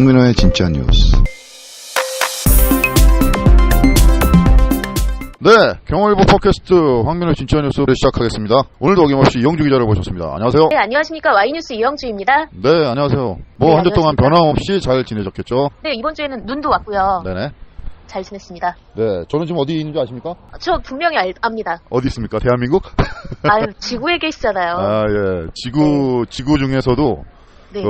황민호의 진짜 뉴스. 네, 경월일보 팟캐스트 황민호의 진짜 뉴스를 시작하겠습니다. 오늘도 어김없이 이영주 기자를 모셨습니다. 안녕하세요. 네, 안녕하십니까. Y뉴스 이영주입니다. 네, 안녕하세요. 네, 한 주 동안 변함없이 잘 지내셨겠죠? 네, 이번 주에는 눈도 왔고요. 네네. 잘 지냈습니다. 네, 저는 지금 어디 있는지 아십니까? 저 분명히 압니다. 어디 있습니까? 대한민국? 아유, 지구에 계시잖아요. 아, 예. 지구 중에서도, 네.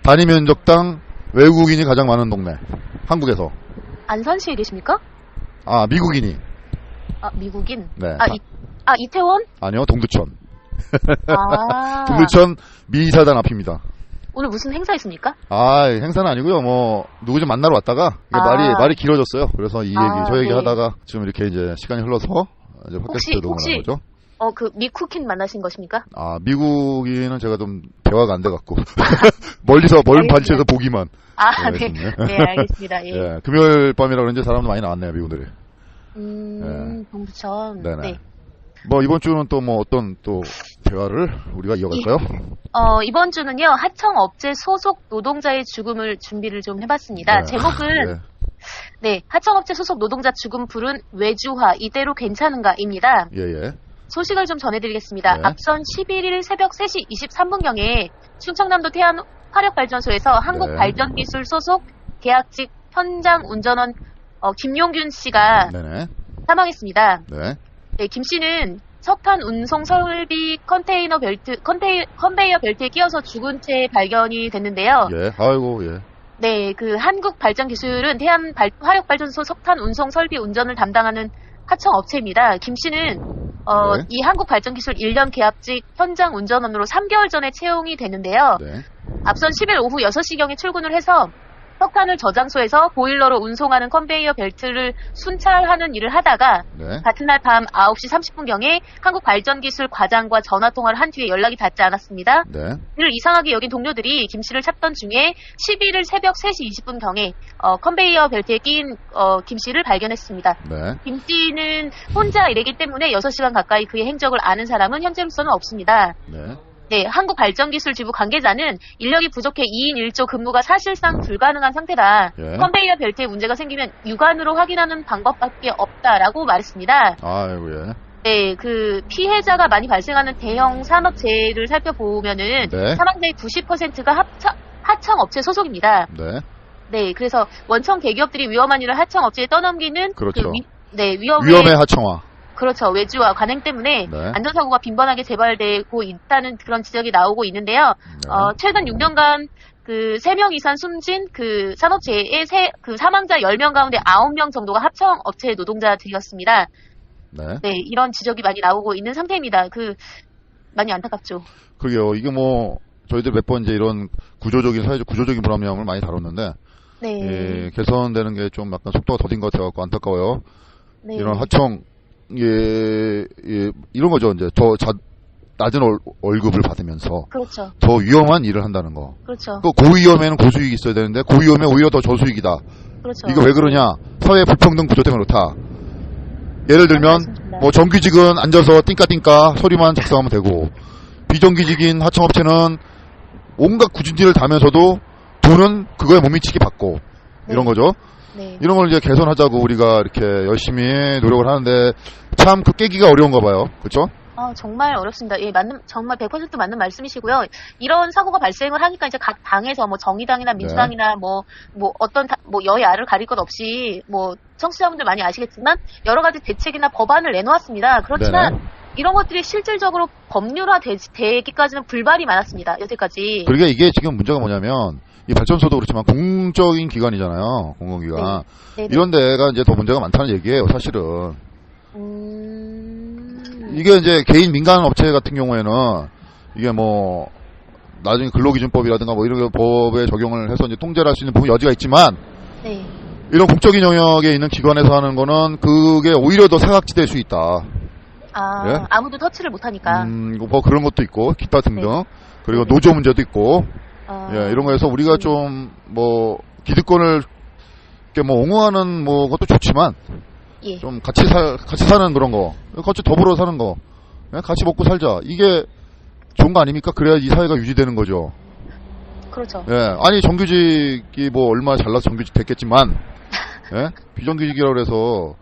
단위 면적당 외국인이 가장 많은 동네. 한국에서. 안산시에 계십니까? 아, 미국인이. 아, 미국인? 네. 이태원? 아니요, 동두천. 아. 동두천 미사단 앞입니다. 오늘 무슨 행사 있습니까? 아, 행사는 아니고요. 누구 좀 만나러 왔다가 이게 말이 길어졌어요. 그래서 이 얘기, 저 얘기 네. 하다가 지금 이렇게 이제 시간이 흘러서 이제 팟캐스트에 녹음하는 거죠. 미쿠킨 만나신 것입니까? 아, 미국인은 제가 좀 대화가 안 돼갖고 멀리서 먼 반지에서 보기만. 아, 네. 네, 알겠습니다. 예. 예, 금요일 밤이라 그런지 사람도 많이 나왔네요, 미국들이. 동두천. 네네. 네. 이번 주는 또 어떤 또 대화를 우리가 이어갈까요? 이번 주는요, 하청업체 소속 노동자의 죽음을 준비를 좀 해봤습니다. 네. 제목은, 네, 하청업체 소속 노동자 죽음 불은 외주화, 이대로 괜찮은가입니다. 예. 소식을 좀 전해드리겠습니다. 네. 앞선 11일 새벽 3시 23분경에 충청남도 태안 화력발전소에서 한국발전기술 소속 계약직 현장 운전원 김용균 씨가 네네. 사망했습니다. 네. 네, 김 씨는 석탄 운송 설비 컨베이어 벨트에 끼어서 죽은 채 발견이 됐는데요. 예. 아이고, 예. 네, 그 한국발전기술은 태안 화력발전소 석탄 운송 설비 운전을 담당하는 하청업체입니다. 김 씨는 네. 이 한국발전기술 1년 계약직 현장 운전원으로 3개월 전에 채용이 됐는데요. 네. 앞선 10일 오후 6시경에 출근을 해서 석탄을 저장소에서 보일러로 운송하는 컨베이어 벨트를 순찰하는 일을 하다가 네. 같은 날 밤 9시 30분경에 한국발전기술 과장과 전화통화를 한 뒤에 연락이 닿지 않았습니다. 네. 이를 이상하게 여긴 동료들이 김 씨를 찾던 중에 11일 새벽 3시 20분경에 컨베이어 벨트에 끼인 김 씨를 발견했습니다. 네. 김 씨는 혼자 일하기 때문에 6시간 가까이 그의 행적을 아는 사람은 현재로서는 없습니다. 네. 네, 한국발전기술 지부 관계자는 인력이 부족해 2인 1조 근무가 사실상 불가능한 상태다. 예. 컨베이어 벨트에 문제가 생기면 육안으로 확인하는 방법밖에 없다라고 말했습니다. 아이고, 예. 네, 그 피해자가 많이 발생하는 대형 산업재해를 살펴보면은 네. 사망자의 90%가 하청업체 소속입니다. 네. 네, 그래서 원청 대기업들이 위험한 일을 하청업체에 떠넘기는 그렇죠. 위험의 하청화. 그렇죠. 외주와 관행 때문에 네. 안전사고가 빈번하게 재발되고 있다는 그런 지적이 나오고 있는데요. 네. 최근 6년간 그 3명 이상 숨진 그 산업재해의 그 사망자 10명 가운데 9명 정도가 하청업체 노동자들이었습니다. 네. 네, 이런 지적이 많이 나오고 있는 상태입니다. 많이 안타깝죠. 그러게요. 이게 저희들 몇 번 이제 이런 사회적 구조적인 불합리함을 많이 다뤘는데, 네. 예, 개선되는 게 좀 약간 속도가 더딘 것 같아갖고 안타까워요. 네. 이런 이런 거죠. 이제 낮은 월급을 받으면서 그렇죠. 더 위험한 일을 한다는 거. 그렇죠. 또 고위험에는 고수익이 있어야 되는데 고위험에 오히려 더 저수익이다. 그렇죠. 이거 왜 그러냐? 사회 불평등 구조 때문에 그렇다. 예를 들면 맞습니다. 정규직은 앉아서 띵까띵까 소리만 작성하면 되고 비정규직인 하청업체는 온갖 구진질을 다면서도 돈은 그거에 못 미치게 받고 네. 이런 거죠. 네. 이런 걸 이제 개선하자고 우리가 이렇게 열심히 노력을 하는데 참 그 깨기가 어려운가 봐요. 그렇죠? 정말 어렵습니다. 예, 정말 100% 맞는 말씀이시고요. 이런 사고가 발생을 하니까 이제 각 당에서 정의당이나 민주당이나 여야를 가릴 것 없이 청취자분들 많이 아시겠지만 여러 가지 대책이나 법안을 내놓았습니다. 그렇지만 네네. 이런 것들이 실질적으로 법률화 되기까지는 불발이 많았습니다. 여태까지. 그러니까 이게 지금 문제가 뭐냐면 이 발전소도 그렇지만 공적인 기관이잖아요. 공공기관. 네. 이런 데가 이제 더 문제가 많다는 얘기예요. 사실은. 이게 이제 개인 민간 업체 같은 경우에는 이게 나중에 근로기준법이라든가 이런 법에 적용을 해서 이제 통제를 할 수 있는 부분 여지가 있지만 네. 이런 공적인 영역에 있는 기관에서 하는 거는 그게 오히려 더 사각지대일 수 있다. 예? 아무도 터치를 못하니까. 그런 것도 있고 기타 등등. 네. 그리고 노조 문제도 있고 예, 이런 거에서 우리가 좀 기득권을 이렇게 옹호하는 것도 좋지만 예. 좀 같이 사는 그런 거, 같이 더불어 사는 거, 같이 먹고 살자. 이게 좋은 거 아닙니까? 그래야 이 사회가 유지되는 거죠. 그렇죠. 예, 아니 정규직이 뭐 얼마 잘나서 정규직 됐겠지만, 예? 비정규직이라고 해서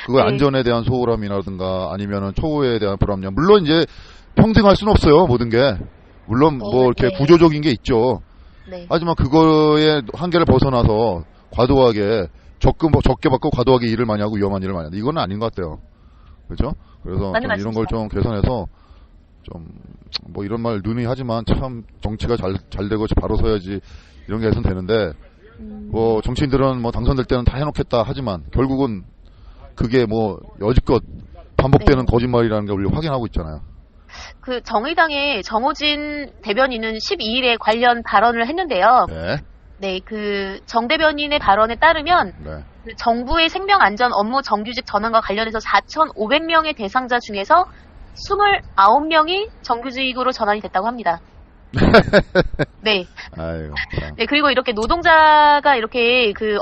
그거 네. 안전에 대한 소홀함이라든가 아니면은 처우에 대한 불합리함. 물론 이제 평생 할 수는 없어요, 모든 게. 물론 뭐 이렇게 네. 구조적인 게 있죠. 네. 하지만 그거의 한계를 벗어나서 과도하게 적게 받고 과도하게 일을 많이 하고 위험한 일을 많이 한다. 이건 아닌 것 같아요. 그렇죠? 그래서 맞는 좀 이런 걸 말씀이시죠. 좀 개선해서 좀 뭐 이런 말 누누이 하지만 참 정치가 잘 되고 바로 서야지 이런 게 개선되는데 뭐 정치인들은 뭐 당선될 때는 다 해놓겠다 하지만 결국은 그게 뭐 여지껏 반복되는 네. 거짓말이라는 걸 우리 확인하고 있잖아요. 그 정의당의 정호진 대변인은 12일에 관련 발언을 했는데요. 네. 네, 그 정 대변인의 발언에 따르면 네. 그 정부의 생명안전 업무 정규직 전환과 관련해서 4,500명의 대상자 중에서 29명이 정규직으로 전환이 됐다고 합니다. 네. 아이고. 참. 네, 그리고 이렇게 노동자가 이렇게 그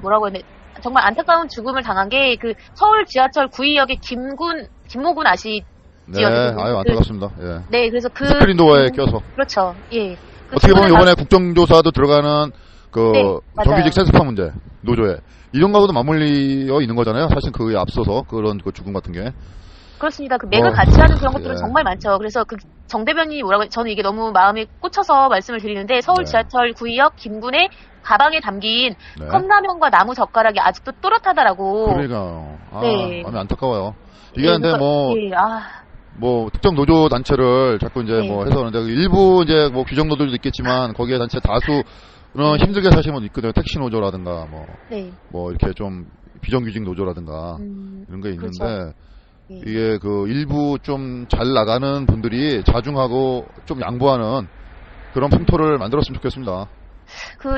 뭐라고 해야 돼. 정말 안타까운 죽음을 당한 게 그 서울 지하철 구의역의 김모군 아시죠? 네. 아유 안타깝습니다. 예. 네, 그래서 그 스크린 도어에 껴서. 그렇죠. 예. 그 어떻게 보면 친구는 이번에 국정조사도 들어가는 그 네, 맞아요. 정규직 세습화 문제, 노조에 이런 거하고도 맞물려 있는 거잖아요. 사실 그에 앞서서 그런 그 죽음 같은 게. 그렇습니다. 그 맥을 같이 하는 그런 것들은 예. 정말 많죠. 그래서 그 정 대변인이 뭐라고 저는 이게 너무 마음에 꽂혀서 말씀을 드리는데 서울 네. 지하철 구의역 김군의 가방에 담긴 네. 컵라면과 나무 젓가락이 아직도 또렷하다라고. 그러니까요. 아, 네. 마음이 안타까워요. 이게 예, 근데 그러니까, 뭐, 예, 뭐 특정 노조 단체를 자꾸 이제 네. 뭐 해서 그러는데 일부 이제 뭐 규정 노조도 있겠지만 거기에 단체 다수는 힘들게 사시는 분 있거든요. 택시 노조라든가 네. 뭐 이렇게 좀 비정규직 노조라든가 이런 게 있는데 그렇죠. 예. 이게 그 일부 좀 잘 나가는 분들이 자중하고 좀 양보하는 그런 풍토를 만들었으면 좋겠습니다. 그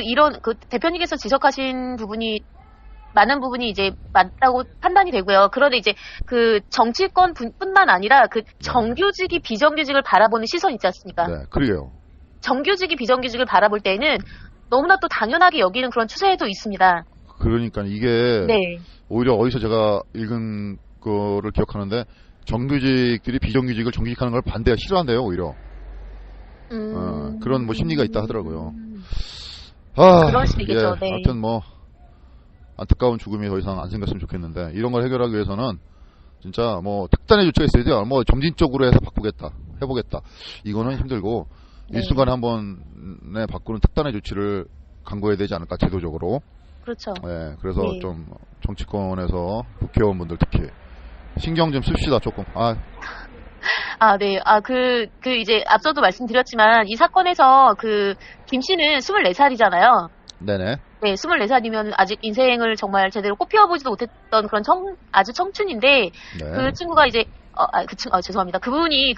대표님께서 지적하신 부분이 많은 부분이 이제 맞다고 판단이 되고요. 그런데 이제 그 정치권 뿐만 아니라 그 정규직이 비정규직을 바라보는 시선 있지 않습니까? 네, 그러게요. 정규직이 비정규직을 바라볼 때에는 너무나 또 당연하게 여기는 그런 추세도 있습니다. 그러니까 이게 네. 오히려 어디서 제가 읽은 거를 기억하는데 정규직들이 비정규직을 정규직하는 걸 싫어한대요, 오히려. 그런 뭐 심리가 있다 하더라고요. 그럴 수도 있겠죠. 네. 아무튼 뭐 안타까운 죽음이 더 이상 안 생겼으면 좋겠는데 이런 걸 해결하기 위해서는 진짜 뭐 특단의 조치가 있어야 돼요. 뭐 점진적으로 해서 해보겠다. 이거는 힘들고 네. 일순간에 한 번에 바꾸는 특단의 조치를 강구해야 되지 않을까 제도적으로. 그렇죠. 네, 그래서 네. 좀 정치권에서 국회의원분들 특히 신경 좀 씁시다 조금. 네. 이제 앞서도 말씀드렸지만 이 사건에서 김 씨는 24살이잖아요. 네네. 네, 24살이면 아직 인생을 정말 제대로 꽃피워보지도 못했던 그런 아주 청춘인데, 네. 그 친구가 이제, 죄송합니다. 그분이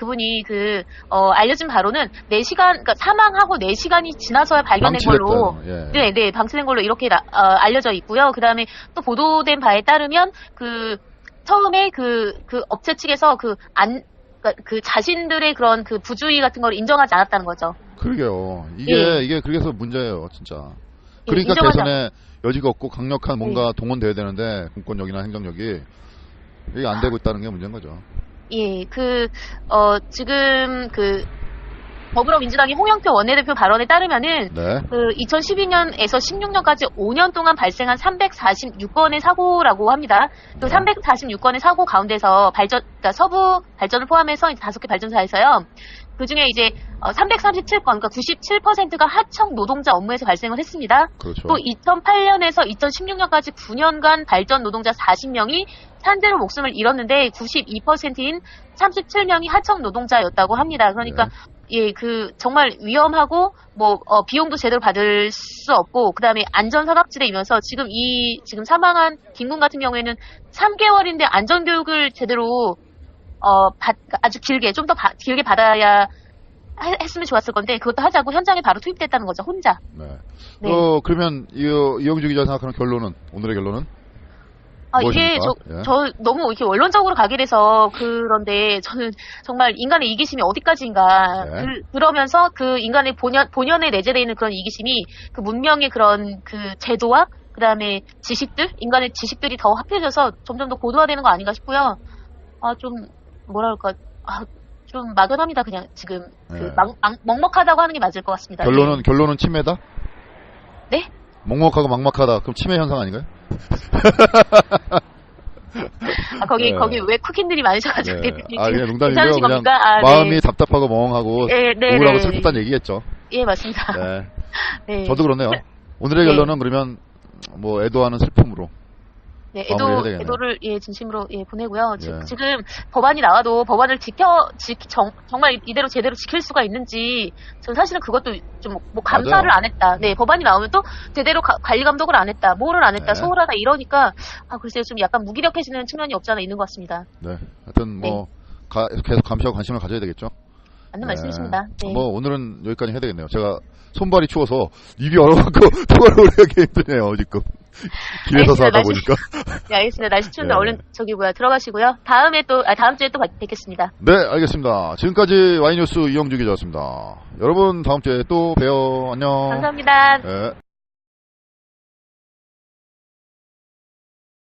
알려진 바로는 4시간, 그러니까 사망하고 4시간이 지나서야 발견된 걸로, 예. 네, 방치된 걸로 이렇게 알려져 있고요. 그 다음에 또 보도된 바에 따르면, 처음에 그 업체 측에서 자신들의 그런 부주의 같은 걸 인정하지 않았다는 거죠. 그러게요. 예. 이게 그래서 문제예요, 진짜. 예, 그러니까 인정하지 개선에 여지가 없고 강력한 뭔가 동원돼야 되는데 공권력이나 행정력이 이게 안 되고 있다는 게 문제인 거죠. 예, 지금 더불어민주당의 홍영표 원내대표 발언에 따르면은, 네. 2012년에서 16년까지 5년 동안 발생한 346건의 사고라고 합니다. 그 346건의 사고 가운데서 그러니까 서부 발전을 포함해서 이제 5개 발전사에서요. 그 중에 이제 337건, 그러니까 97%가 하청 노동자 업무에서 발생을 했습니다. 그렇죠. 또 2008년에서 2016년까지 9년간 발전 노동자 40명이 산재로 목숨을 잃었는데 92%인 37명이 하청 노동자였다고 합니다. 그러니까 정말 위험하고 비용도 제대로 받을 수 없고 그다음에 안전사각지대이면서 지금 사망한 김군 같은 경우에는 3개월인데 안전교육을 제대로 아주 좀 더 길게 받아야 했으면 좋았을 건데 그것도 하지 않고 현장에 바로 투입됐다는 거죠, 혼자. 네. 네. 그러면 이영주 기자 생각하는 오늘의 결론은? 이게 무엇입니까? 저 너무 이렇게 원론적으로 가게 돼서 그런데 저는 정말 인간의 이기심이 어디까지인가. 네. 그러면서 그 인간의 본연에 내재되어 있는 그런 이기심이 그 문명의 그런 제도와 그 다음에 인간의 지식들이 더 합해져서 점점 더 고도화되는 거 아닌가 싶고요. 좀 막연합니다. 그냥 지금 네. 먹먹하다고 하는 게 맞을 것 같습니다. 결론은 치매다? 네? 먹먹하고 막막하다. 그럼 치매 현상 아닌가요? 거기 왜 쿠킹들이 많으셔가지고. 네. 그냥 농담이고요. 괜찮으신 그냥 겁니까? 마음이 답답하고 멍하고 네, 우울하고 슬프다는 얘기겠죠. 예, 맞습니다. 네. 네. 저도 그렇네요. 오늘의 결론은 그러면 뭐 애도하는 슬픔으로. 네, 마무리해야 되겠네요. 애도를 진심으로 보내고요. 예. 지금 법안이 나와도 법안을 정말 이대로 제대로 지킬 수가 있는지 전 사실은 그것도 좀 뭐 감사를 맞아요. 안 했다. 네, 법안이 나오면 또 제대로 관리 감독을 안 했다. 뭐를 안 했다. 네. 소홀하다 이러니까 글쎄요, 좀 약간 무기력해지는 측면이 없지 않아 있는 것 같습니다. 네. 하여튼 뭐 계속 감시하고 관심을 가져야 되겠죠. 맞는 말씀이십니다. 네. 뭐 오늘은 여기까지 해야 되겠네요. 제가 손발이 추워서 입이 얼어갖고 통화를 오래 하기 힘드네요 지금. 길에서 알겠습니다. 사다 보니까. 네, 알겠습니다. 날씨 추운데 네. 얼른 들어가시고요. 다음 주에 또 뵙겠습니다. 네, 알겠습니다. 지금까지 와이뉴스 이영주 기자였습니다. 여러분 다음 주에 또 봬요. 안녕. 감사합니다. 네.